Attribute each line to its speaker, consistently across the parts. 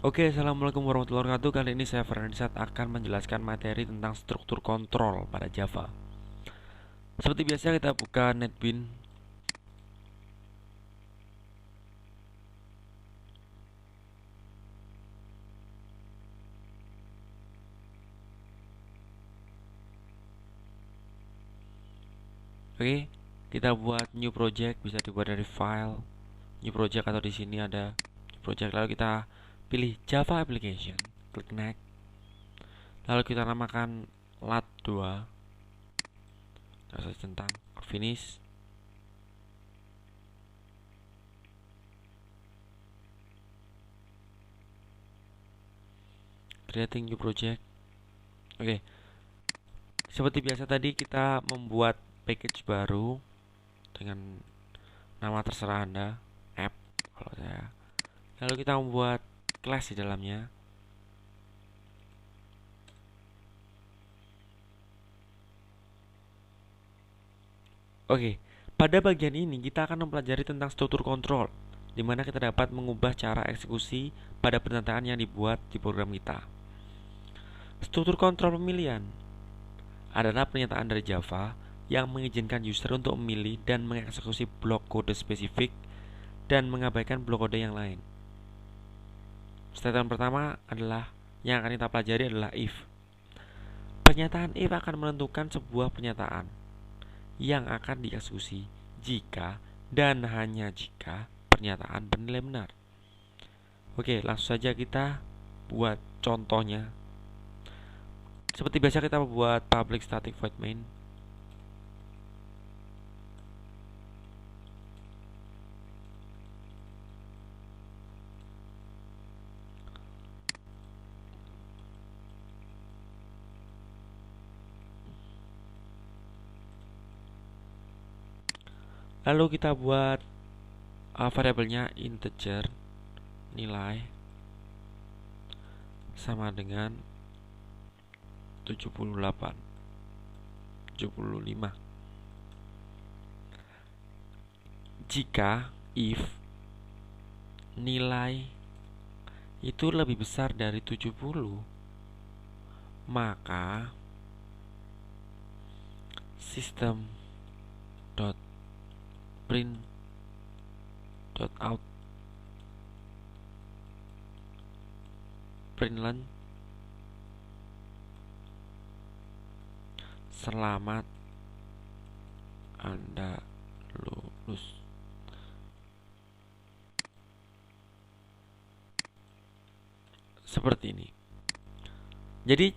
Speaker 1: Oke, assalamualaikum warahmatullahi wabarakatuh. Kali ini saya Ferdinand akan menjelaskan materi tentang struktur kontrol pada Java. Seperti biasa kita buka NetBeans. Oke, kita buat new project, bisa dibuat dari file new project atau di sini ada new project. Lalu kita pilih Java application, klik next. Lalu kita namakan lat2. Terus centang finish. Creating new project. Oke, seperti biasa tadi kita membuat package baru dengan nama terserah Anda, app kalau saya. Lalu kita membuat class di dalamnya. Oke, pada bagian ini kita akan mempelajari tentang struktur kontrol, di mana kita dapat mengubah cara eksekusi pada pernyataan yang dibuat di program kita. Struktur kontrol pemilihan adalah pernyataan dari Java yang mengizinkan user untuk memilih dan mengeksekusi blok kode spesifik dan mengabaikan blok kode yang lain. Statement pertama adalah yang akan kita pelajari adalah if. Pernyataan if akan menentukan sebuah pernyataan yang akan dieksekusi jika dan hanya jika pernyataan bernilai benar. Oke, langsung saja kita buat contohnya. Seperti biasa kita buat public static void main. Lalu kita buat variabelnya integer nilai sama dengan 78 75. Jika if nilai itu lebih besar dari 70, maka sistem dot print dot out println selamat Anda lulus. Seperti ini. Jadi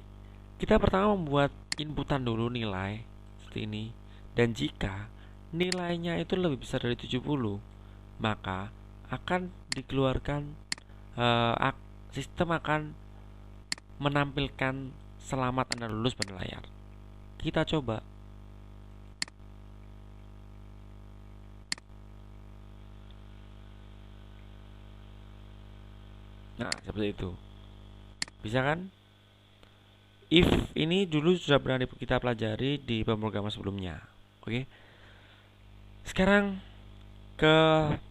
Speaker 1: kita pertama membuat inputan dulu nilai seperti ini, dan jika nilainya itu lebih besar dari 70, maka akan dikeluarkan sistem akan menampilkan selamat Anda lulus pada layar. Kita coba. Nah, seperti itu. Bisa kan? If ini dulu sudah pernah kita pelajari di pemrograman sebelumnya. Oke. Sekarang ke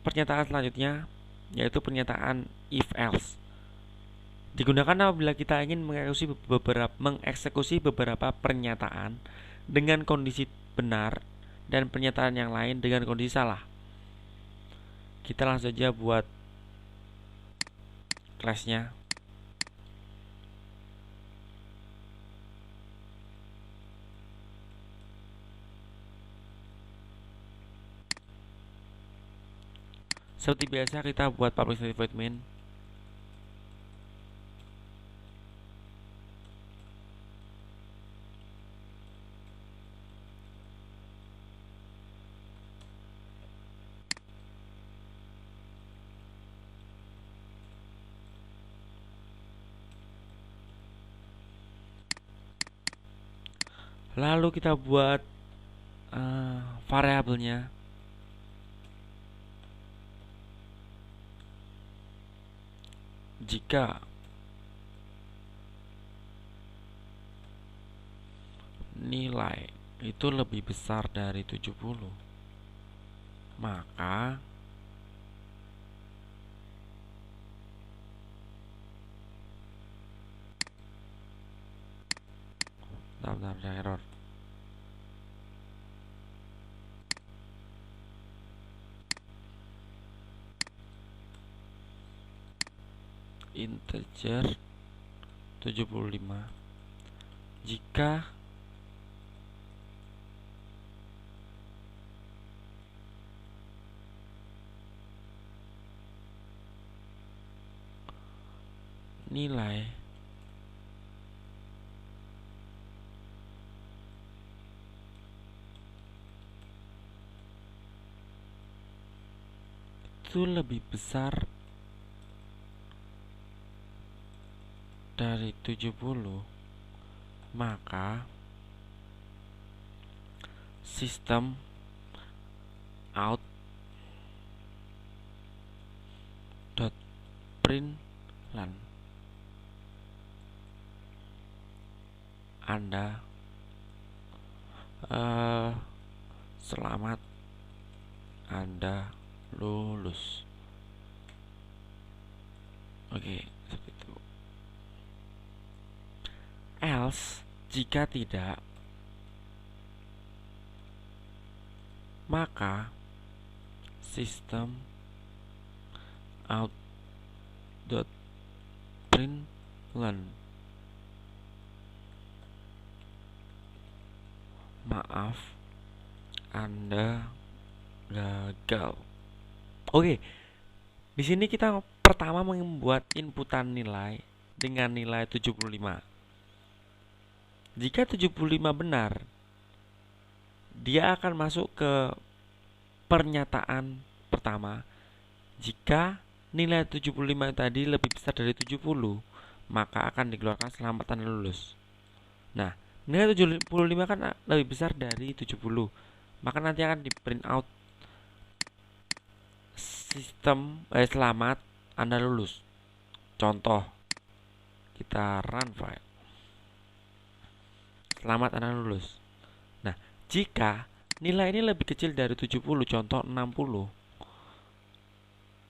Speaker 1: pernyataan selanjutnya, yaitu pernyataan if else. Digunakan apabila kita ingin mengeksekusi beberapa pernyataan dengan kondisi benar dan pernyataan yang lain dengan kondisi salah. Kita langsung saja buat class-nya. Seperti biasa kita buat public static void main. Lalu kita buat variabelnya. Jika nilai itu lebih besar dari 70, maka Bentar, ada error. Integer 75 jika nilai itu lebih besar dari 70, maka sistem out dot println Anda selamat, Anda lulus. Oke, seperti itu. Else, jika tidak, maka sistem out dot println maaf, Anda gagal. Oke, di sini kita pertama membuat inputan nilai dengan nilai 75. Jika 75 benar, dia akan masuk ke pernyataan pertama. Jika nilai 75 tadi lebih besar dari 70, maka akan dikeluarkan selamat Anda lulus. Nah, nilai 75 kan lebih besar dari 70, maka nanti akan di print out sistem selamat Anda lulus. Contoh, kita run file. Selamat Anda lulus. Nah, jika nilai ini lebih kecil dari 70, contoh 60,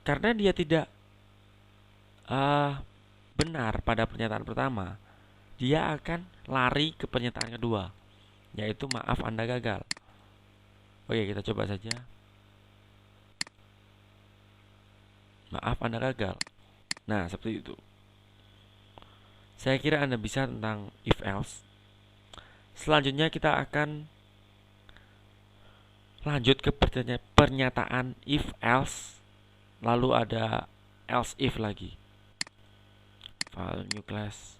Speaker 1: karena dia tidak benar pada pernyataan pertama, dia akan lari ke pernyataan kedua, yaitu maaf Anda gagal. Oke, kita coba saja. Maaf Anda gagal. Nah, seperti itu. Saya kira Anda bisa tentang if else. Selanjutnya kita akan lanjut ke pernyataan if else. Lalu ada else if lagi. File new class.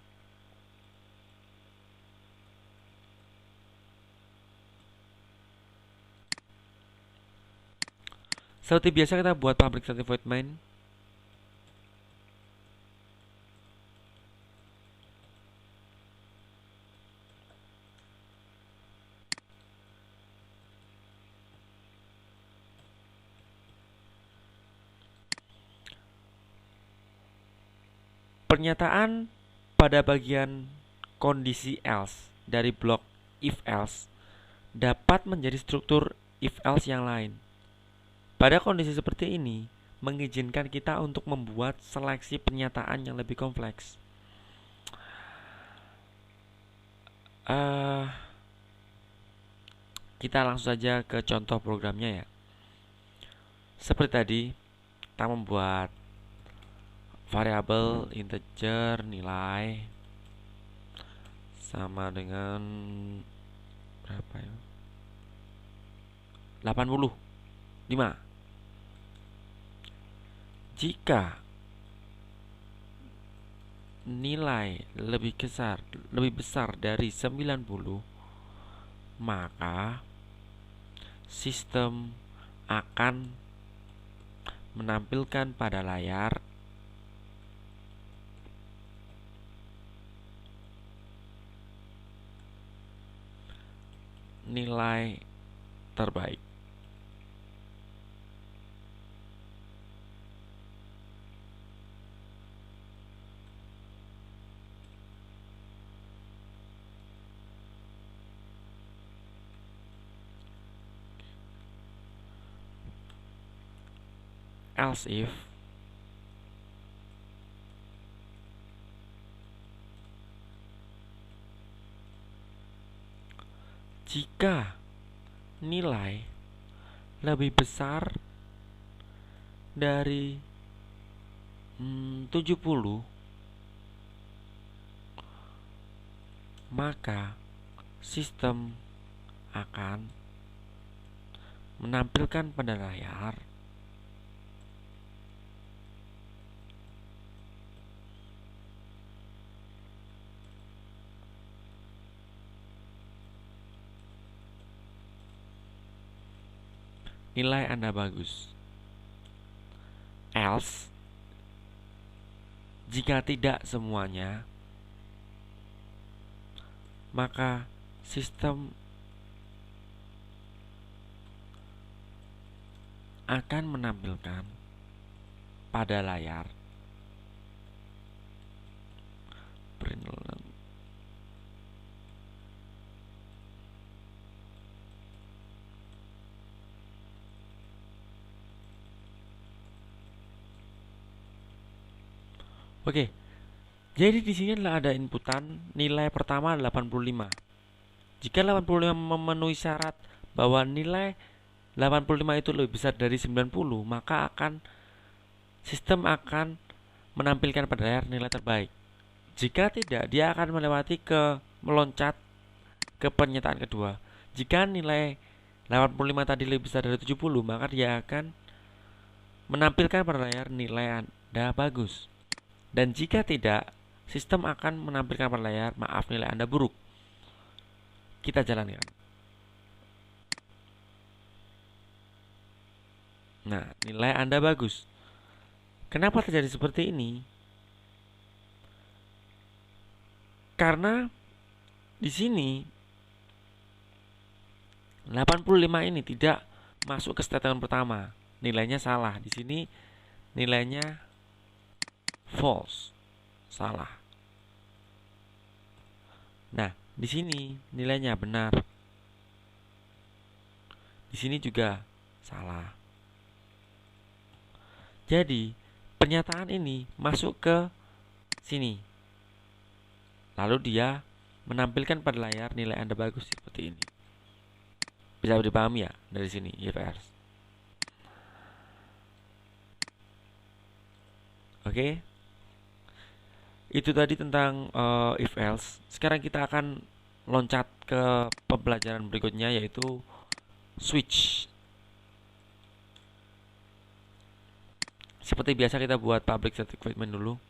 Speaker 1: Seperti biasa kita buat public static void main. Pernyataan pada bagian kondisi else dari blok if else dapat menjadi struktur if else yang lain. Pada kondisi seperti ini, mengizinkan kita untuk membuat seleksi pernyataan yang lebih kompleks. Kita langsung saja ke contoh programnya ya. Seperti tadi, kita membuat variabel integer nilai sama dengan berapa ya? 85. Jika nilai lebih besar dari 90, maka sistem akan menampilkan pada layar nilai terbaik. Else if Jika nilai lebih besar dari 70, maka sistem akan menampilkan pada layar nilai Anda bagus. Else, jika tidak semuanya, maka sistem akan menampilkan pada layar Oke. Jadi di sini adalah ada inputan nilai pertama 85. Jika 85 memenuhi syarat bahwa nilai 85 itu lebih besar dari 90, maka sistem akan menampilkan pada layar nilai terbaik. Jika tidak, dia akan meloncat ke pernyataan kedua. Jika nilai 85 tadi lebih besar dari 70, maka dia akan menampilkan pada layar nilai Anda bagus. Dan jika tidak, sistem akan menampilkan pada layar, maaf, nilai Anda buruk. Kita jalankan. Nah, nilai Anda bagus. Kenapa terjadi seperti ini? Karena di sini 85 ini tidak masuk ke statement pertama. Nilainya salah. Di sini nilainya false. Salah. Nah, di sini nilainya benar. Di sini juga salah. Jadi, pernyataan ini masuk ke sini. Lalu dia menampilkan pada layar nilai Anda bagus seperti ini. Bisa dipahami ya dari sini, if else. Oke. Itu tadi tentang if else. Sekarang kita akan loncat ke pembelajaran berikutnya, yaitu switch. Seperti biasa kita buat public static statement dulu.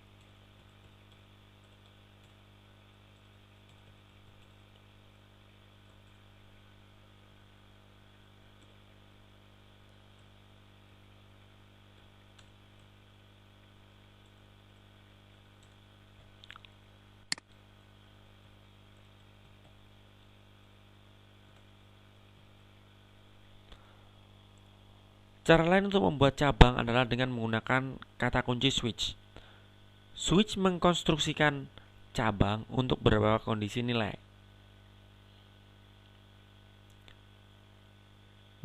Speaker 1: Cara lain untuk membuat cabang adalah dengan menggunakan kata kunci switch. Switch mengkonstruksikan cabang untuk beberapa kondisi nilai.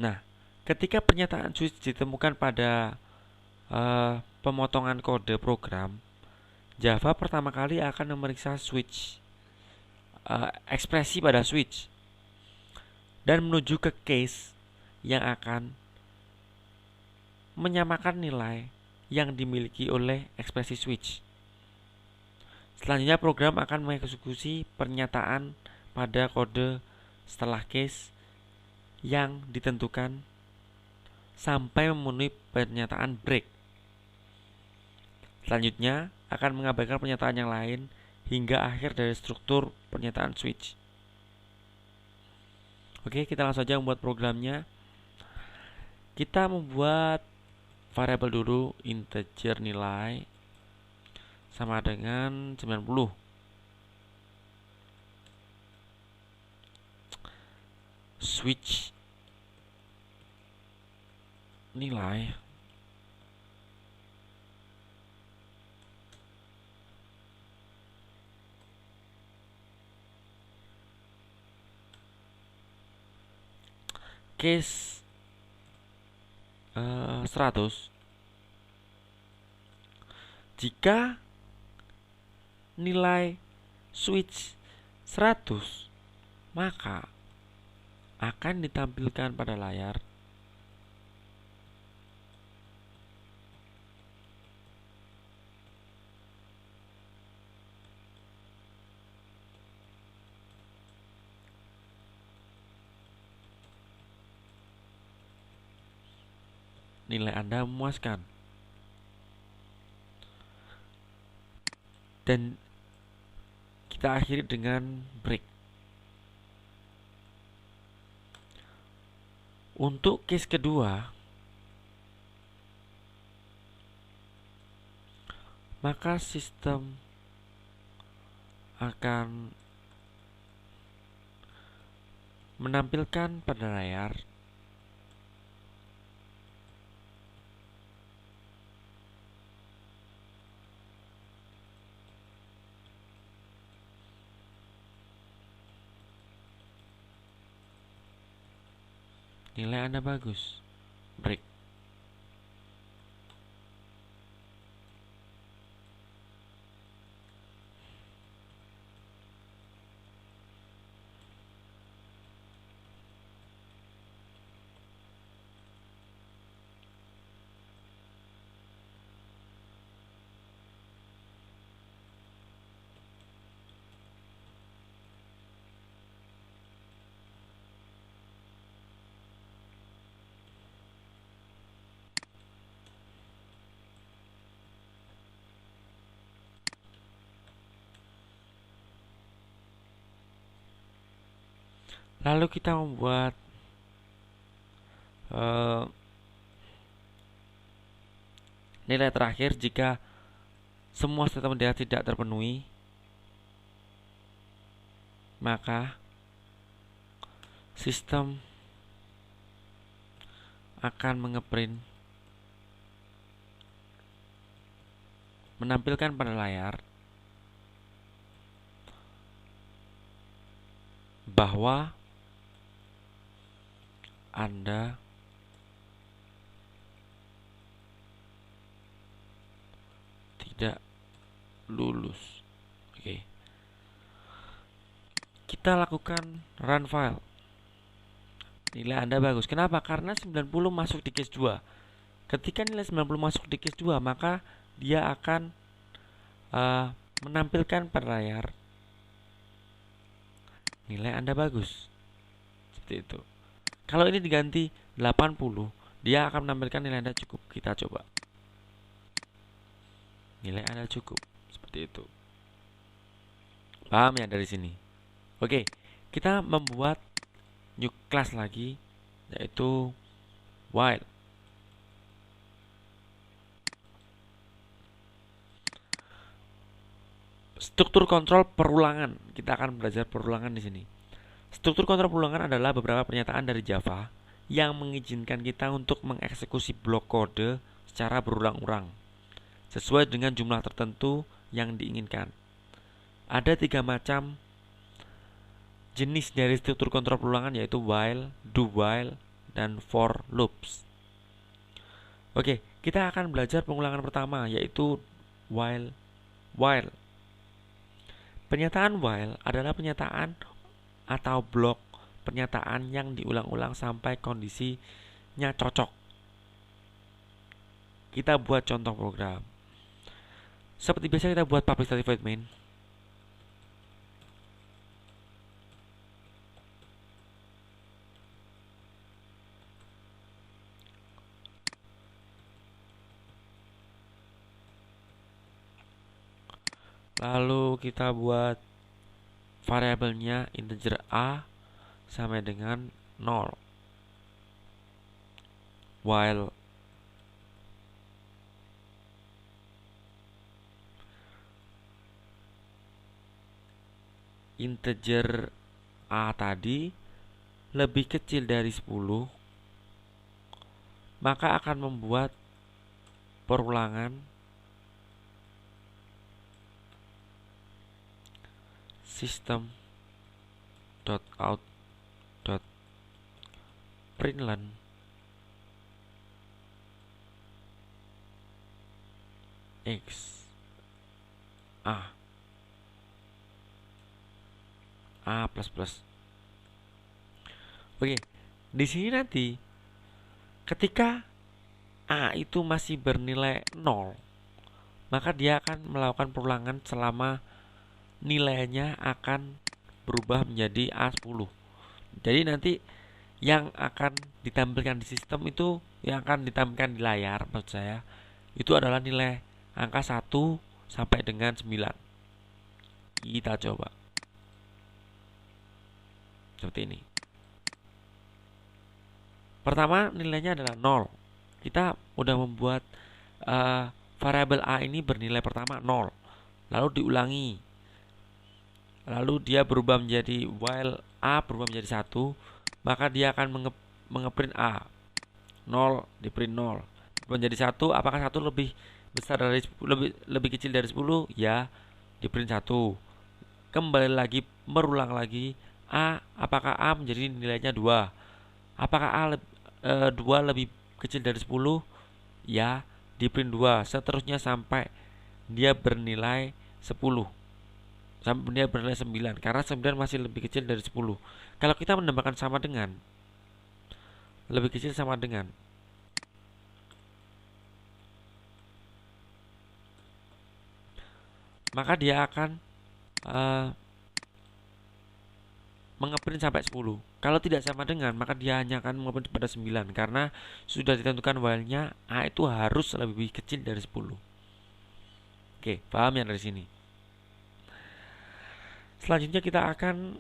Speaker 1: Nah, ketika pernyataan switch ditemukan pada pemotongan kode program, Java pertama kali akan memeriksa switch, ekspresi pada switch, dan menuju ke case yang akan menyamakan nilai yang dimiliki oleh ekspresi switch. Selanjutnya program akan mengeksekusi pernyataan pada kode setelah case yang ditentukan sampai memenuhi pernyataan break. Selanjutnya akan mengabaikan pernyataan yang lain hingga akhir dari struktur pernyataan switch. Oke, kita langsung saja membuat programnya. Kita membuat variabel dulu, integer nilai sama dengan 90. Switch nilai case 100. Jika nilai switch 100, maka akan ditampilkan pada layar nilai Anda memuaskan. Dan kita akhiri dengan break. Untuk case kedua, maka sistem akan menampilkan pada layar nilai Anda bagus. Break. Lalu kita membuat nilai terakhir jika semua statement data tidak terpenuhi, maka sistem akan menampilkan pada layar bahwa Anda tidak lulus. Oke. Kita lakukan run file. Nilai Anda bagus. Kenapa? Karena 90 masuk di case 2. Ketika nilai 90 masuk di case 2, maka dia akan menampilkan pada layar nilai Anda bagus. Seperti itu. Kalau ini diganti 80, dia akan menampilkan nilai Anda cukup. Kita coba. Nilai Anda cukup. Seperti itu. Paham ya dari sini? Oke, kita membuat new class lagi, yaitu while. Struktur kontrol perulangan. Kita akan belajar perulangan di sini. Struktur kontrol perulangan adalah beberapa pernyataan dari Java yang mengizinkan kita untuk mengeksekusi blok kode secara berulang-ulang sesuai dengan jumlah tertentu yang diinginkan. Ada 3 macam jenis dari struktur kontrol perulangan, yaitu while, do while, dan for loops. Oke, kita akan belajar pengulangan pertama, yaitu while. Pernyataan while adalah pernyataan atau blok pernyataan yang diulang-ulang sampai kondisinya cocok. Kita buat contoh program. Seperti biasa kita buat public static void main. Lalu kita buat variabelnya integer a sampai dengan 0. While integer a tadi lebih kecil dari 10, maka akan membuat perulangan system.out.println x a plus plus. Oke, di sini nanti ketika A itu masih bernilai 0, maka dia akan melakukan perulangan selama nilainya akan berubah menjadi A10. Jadi nanti yang akan ditampilkan di sistem itu, yang akan ditampilkan di layar maksud saya, itu adalah nilai angka 1 sampai dengan 9. Kita coba seperti ini. Pertama nilainya adalah 0. Kita udah membuat variabel A ini bernilai pertama 0. Lalu diulangi. Lalu dia berubah menjadi while A berubah menjadi 1, maka dia akan mengeprint A. 0 di print 0. Menjadi 1, apakah 1 lebih besar dari lebih kecil dari 10? Ya, di print 1. Kembali lagi merulang lagi A, apakah A menjadi nilainya 2? Apakah 2 lebih kecil dari 10? Ya, di print 2. Seterusnya sampai dia bernilai 10. Sampai dia bernilai 9, karena 9 masih lebih kecil dari 10. Kalau kita menambahkan sama dengan, lebih kecil sama dengan, maka dia akan mengeprint sampai 10. Kalau tidak sama dengan, maka dia hanya akan mengeprint pada 9, karena sudah ditentukan while-nya A itu harus lebih kecil dari 10. Oke, paham ya dari sini? Selanjutnya kita akan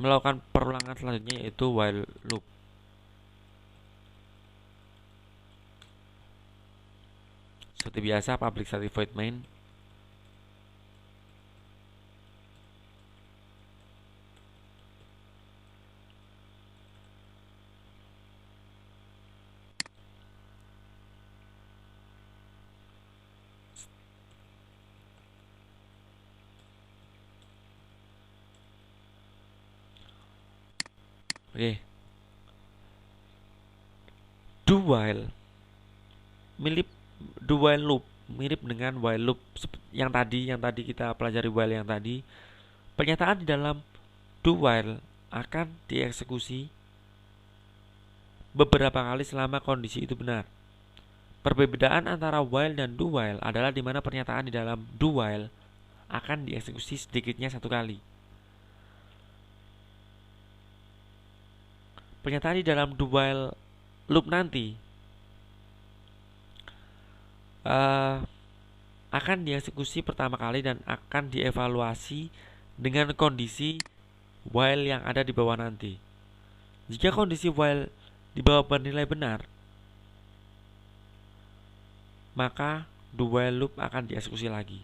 Speaker 1: melakukan perulangan selanjutnya, yaitu while loop. Seperti biasa, public static void main. Oke. Do while loop mirip dengan while loop yang tadi kita pelajari. While yang tadi, pernyataan di dalam do while akan dieksekusi beberapa kali selama kondisi itu benar. Perbedaan antara while dan do while adalah di mana pernyataan di dalam do while akan dieksekusi sedikitnya 1 kali. Pernyataan di dalam do while loop nanti akan dieksekusi pertama kali dan akan dievaluasi dengan kondisi while yang ada di bawah nanti. Jika kondisi while di bawah bernilai benar, maka do while loop akan dieksekusi lagi.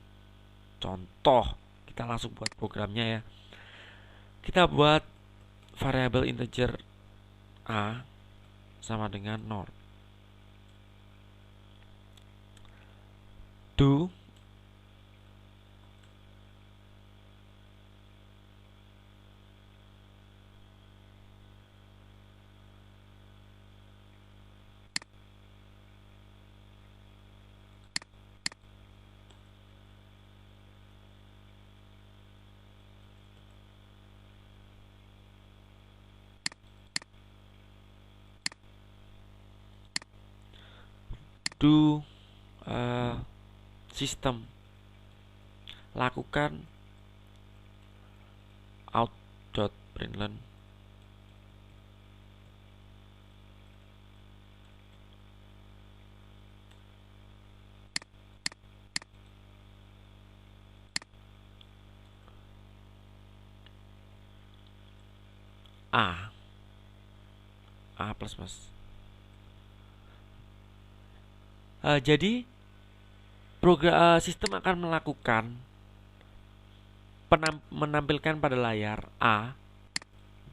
Speaker 1: Contoh, kita langsung buat programnya ya. Kita buat variabel integer A sama dengan 0. Do sistem lakukan out.println A plus plus. Jadi sistem akan melakukan menampilkan pada layar A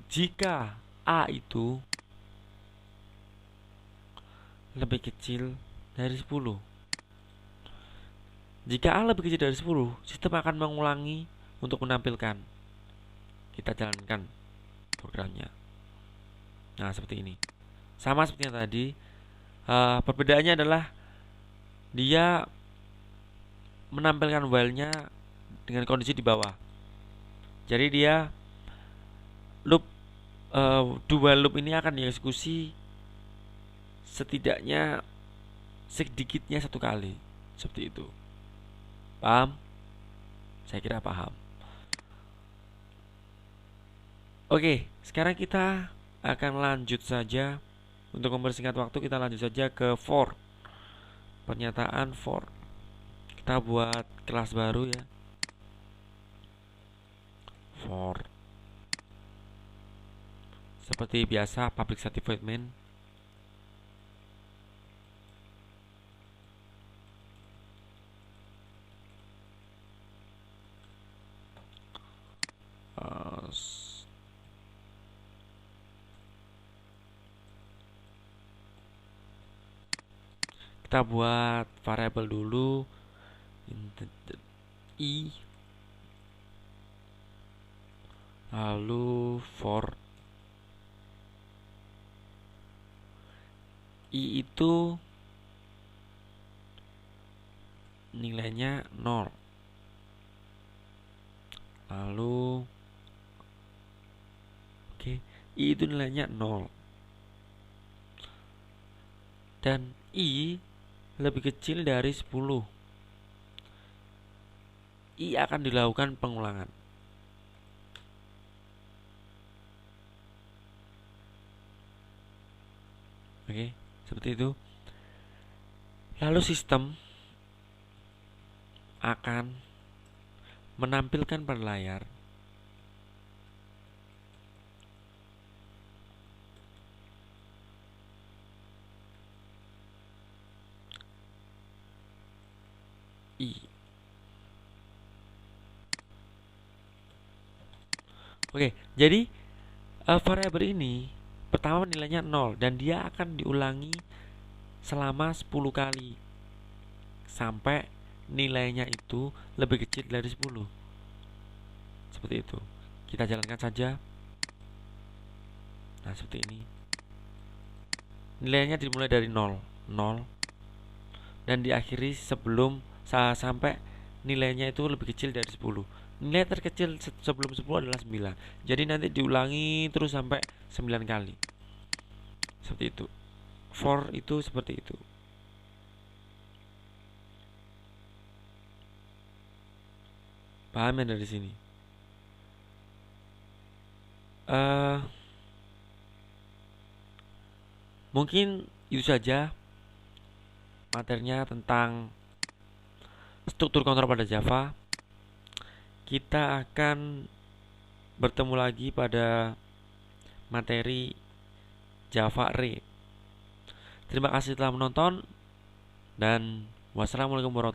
Speaker 1: jika A itu lebih kecil dari 10. Jika A lebih kecil dari 10, sistem akan mengulangi untuk menampilkan. Kita jalankan programnya. Nah, seperti ini. Sama seperti yang tadi. Perbedaannya adalah dia menampilkan while-nya dengan kondisi di bawah. Jadi dia loop dua loop ini akan dieksekusi setidaknya sedikitnya satu kali. Seperti itu. Paham? Saya kira paham. Oke, sekarang kita akan lanjut saja. Untuk mempersingkat waktu, kita lanjut saja ke for. Pernyataan for. Kita buat kelas baru ya. For. Seperti biasa, public static void main. Kita buat variabel dulu, i, lalu for i itu nilainya 0. Lalu i itu nilainya 0. Dan i lebih kecil dari 10. I akan dilakukan pengulangan. Oke, seperti itu. Lalu sistem akan menampilkan pada layar i. Oke, jadi variabel ini pertama nilainya 0 dan dia akan diulangi selama 10 kali sampai nilainya itu lebih kecil dari 10. Seperti itu. Kita jalankan saja. Nah, seperti ini. Nilainya dimulai dari 0, 0 dan diakhiri sebelum sampai nilainya itu lebih kecil dari 10. Nilai terkecil sebelum 10 adalah 9. Jadi nanti diulangi terus sampai 9 kali. Seperti itu. For itu seperti itu. Paham ya dari sini? Mungkin itu saja materinya tentang struktur kontrol pada Java. Kita akan bertemu lagi pada materi Java Array. Terima kasih telah menonton dan wassalamualaikum warahmatullahi wabarakatuh.